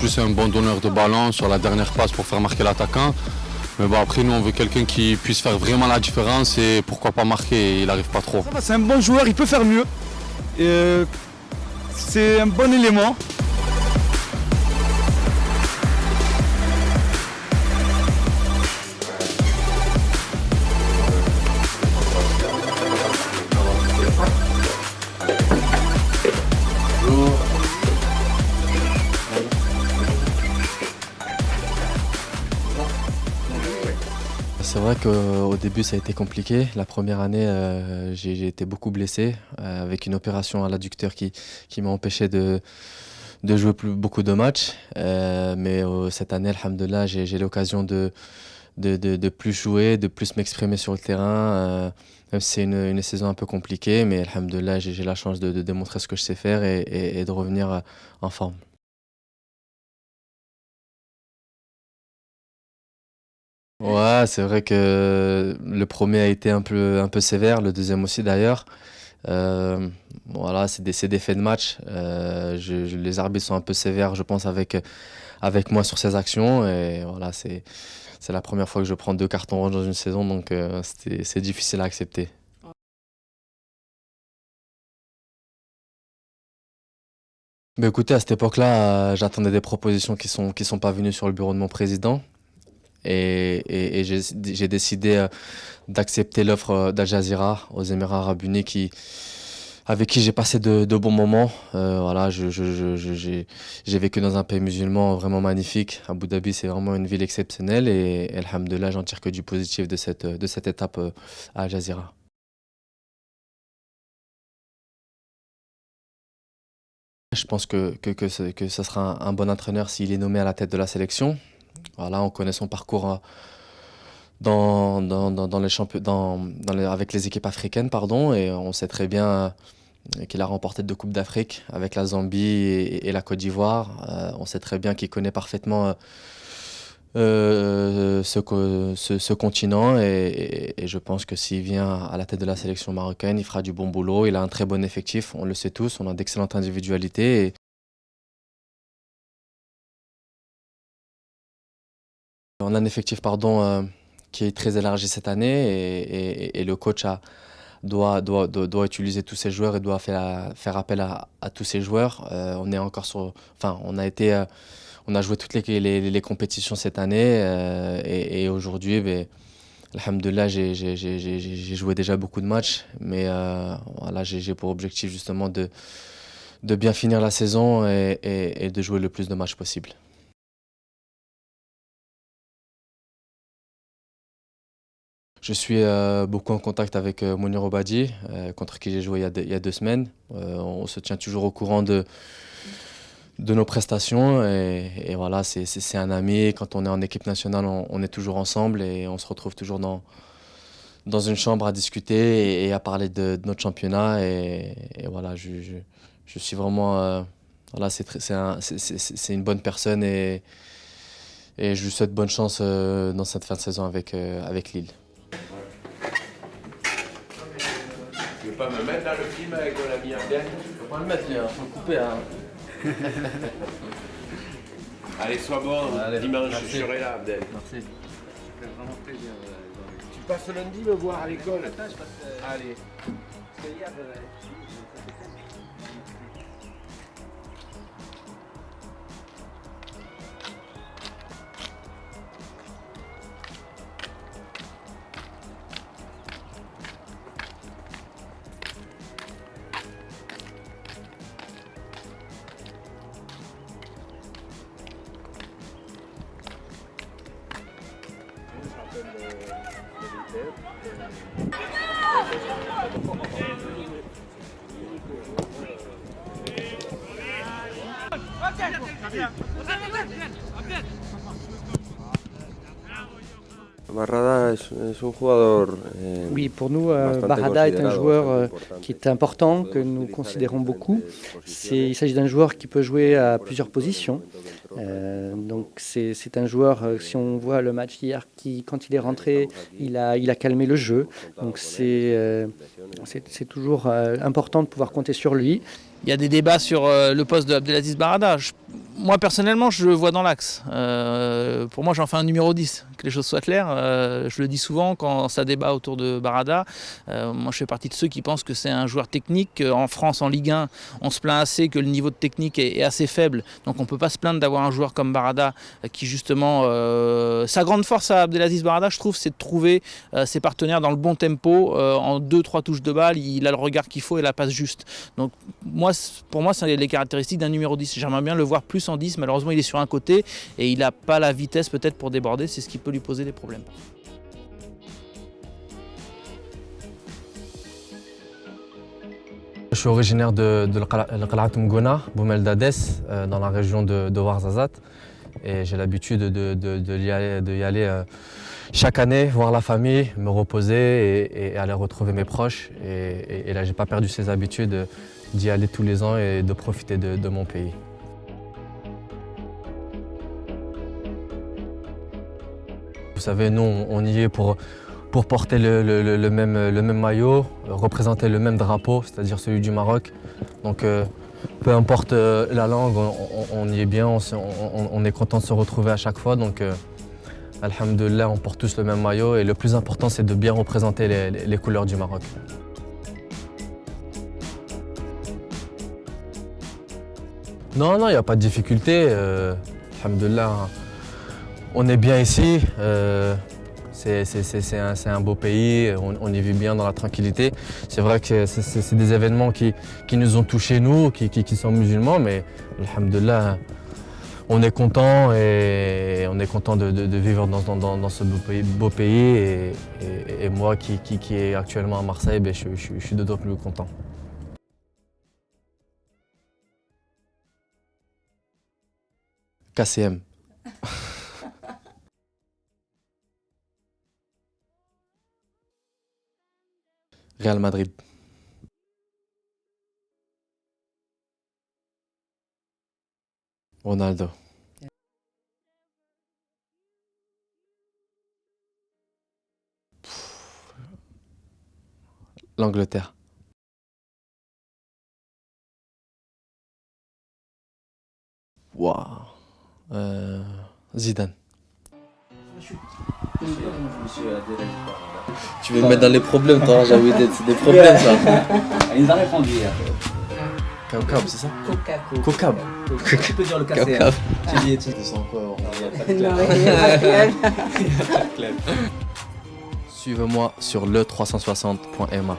plus un bon donneur de ballon sur la dernière passe pour faire marquer l'attaquant. Mais bon, après, nous, on veut quelqu'un qui puisse faire vraiment la différence et pourquoi pas marquer, il n'arrive pas trop. C'est un bon joueur, il peut faire mieux. C'est un bon élément. C'est vrai qu'au début ça a été compliqué. La première année j'ai été beaucoup blessé avec une opération à l'adducteur qui m'a empêché de jouer beaucoup de matchs. Mais cette année, alhamdoulilah, j'ai l'occasion de plus jouer, de plus m'exprimer sur le terrain. Même si c'est une saison un peu compliquée, mais alhamdoulilah, j'ai la chance de démontrer ce que je sais faire et de revenir en forme. Ouais, c'est vrai que le premier a été un peu sévère, le deuxième aussi d'ailleurs. Voilà, c'est des faits de match. Les arbitres sont un peu sévères, je pense, avec moi sur ces actions. Et voilà, c'est la première fois que je prends 2 cartons rouges dans une saison, donc c'est difficile à accepter. Mais écoutez, à cette époque-là, j'attendais des propositions qui sont pas venues sur le bureau de mon président. Et j'ai décidé d'accepter l'offre d'Al Jazeera aux Émirats Arabes Unis avec qui j'ai passé de bons moments. Voilà, j'ai vécu dans un pays musulman vraiment magnifique. Abu Dhabi, c'est vraiment une ville exceptionnelle et alhamdoulilah, j'en tire que du positif de cette étape à Al Jazeera. Je pense que ça sera un bon entraîneur s'il est nommé à la tête de la sélection. Voilà, on connaît son parcours dans les avec les équipes africaines, pardon, et on sait très bien qu'il a remporté 2 Coupes d'Afrique avec la Zambie et la Côte d'Ivoire. On sait très bien qu'il connaît parfaitement ce continent et je pense que s'il vient à la tête de la sélection marocaine, il fera du bon boulot. Il a un très bon effectif, on le sait tous, on a d'excellentes individualités. On a un effectif, pardon, qui est très élargi cette année et le coach doit utiliser tous ses joueurs et doit faire appel à tous ses joueurs. On est encore enfin, on a joué toutes les compétitions cette année et aujourd'hui, ben, alhamdoulilah, j'ai joué déjà beaucoup de matchs, mais voilà, j'ai pour objectif justement de bien finir la saison et de jouer le plus de matchs possible. Je suis beaucoup en contact avec Mounir Obadi, contre qui j'ai joué il y a 2 semaines. On se tient toujours au courant de nos prestations et voilà, c'est un ami. Quand on est en équipe nationale, on est toujours ensemble et on se retrouve toujours dans une chambre à discuter et à parler de notre championnat. Et voilà, je suis vraiment... voilà, c'est une bonne personne et je lui souhaite bonne chance dans cette fin de saison avec Lille. Tu veux pas me mettre dans le film avec mon ami Abdel? Faut pas le mettre, faut le couper. Hein. Allez, sois bon, Allez, dimanche, merci. je serai là, Abdel. Merci. Tu passes lundi me voir à l'école? Allez. Barrada es un jugador Oui, pour nous, bastante Barrada est un considerado, joueur bastante importante. qui est important, que nous considérons beaucoup. Il s'agit d'un joueur qui peut jouer à plusieurs positions. Donc c'est un joueur, si on voit le match d'hier, quand il est rentré, il a calmé le jeu. Donc c'est toujours important de pouvoir compter sur lui. Il y a des débats sur le poste de Abdelaziz Barada. Moi personnellement, je le vois dans l'axe. Pour moi, j'en fais un numéro 10, que les choses soient claires. Je le dis souvent quand ça débat autour de Barada. Moi, je fais partie de ceux qui pensent que c'est un joueur technique. En France, en Ligue 1, on se plaint assez que le niveau de technique est assez faible. Donc on ne peut pas se plaindre d'avoir un joueur comme Barada qui justement... sa grande force à Abdelaziz Barada, je trouve, c'est de trouver ses partenaires dans le bon tempo. En 2-3 touches de balle, il a le regard qu'il faut et la passe juste. Donc pour moi, c'est les caractéristiques d'un numéro 10. J'aimerais bien le voir plus en 10, malheureusement il est sur un côté et il n'a pas la vitesse peut-être pour déborder, c'est ce qui peut lui poser des problèmes. Je suis originaire de Qal'at Mgouna, Boumel d'Adès, dans la région de Ouarzazate. Et j'ai l'habitude d'y aller chaque année, voir la famille, me reposer et aller retrouver mes proches. Et là, j'ai pas perdu ces habitudes d'y aller tous les ans et de profiter de mon pays. Vous savez, nous, on y est pour porter le même maillot, représenter le même drapeau, c'est-à-dire celui du Maroc. Donc, peu importe la langue, on y est bien, on est content de se retrouver à chaque fois. Donc, alhamdoulilah, on porte tous le même maillot et le plus important, c'est de bien représenter les couleurs du Maroc. Non, il n'y a pas de difficulté. Alhamdoulilah, on est bien ici. C'est un beau pays, on y vit bien dans la tranquillité. C'est vrai que c'est des événements qui nous ont touchés, nous, qui sommes musulmans, mais alhamdoulilah, on est content et on est content de vivre dans ce beau pays. Et moi qui est actuellement à Marseille, ben, je suis d'autant plus content. KCM. Real Madrid. Ronaldo. L'Angleterre. Waouh. Zidane. Tu veux me mettre dans les problèmes, toi, j'ai envie d'être. C'est des problèmes, ça. Il nous a répondu hier. Kaukab, c'est ça? Kokab. Tu peux dire le KCM. Tu sens quoi? Suivez-moi sur le360.ma.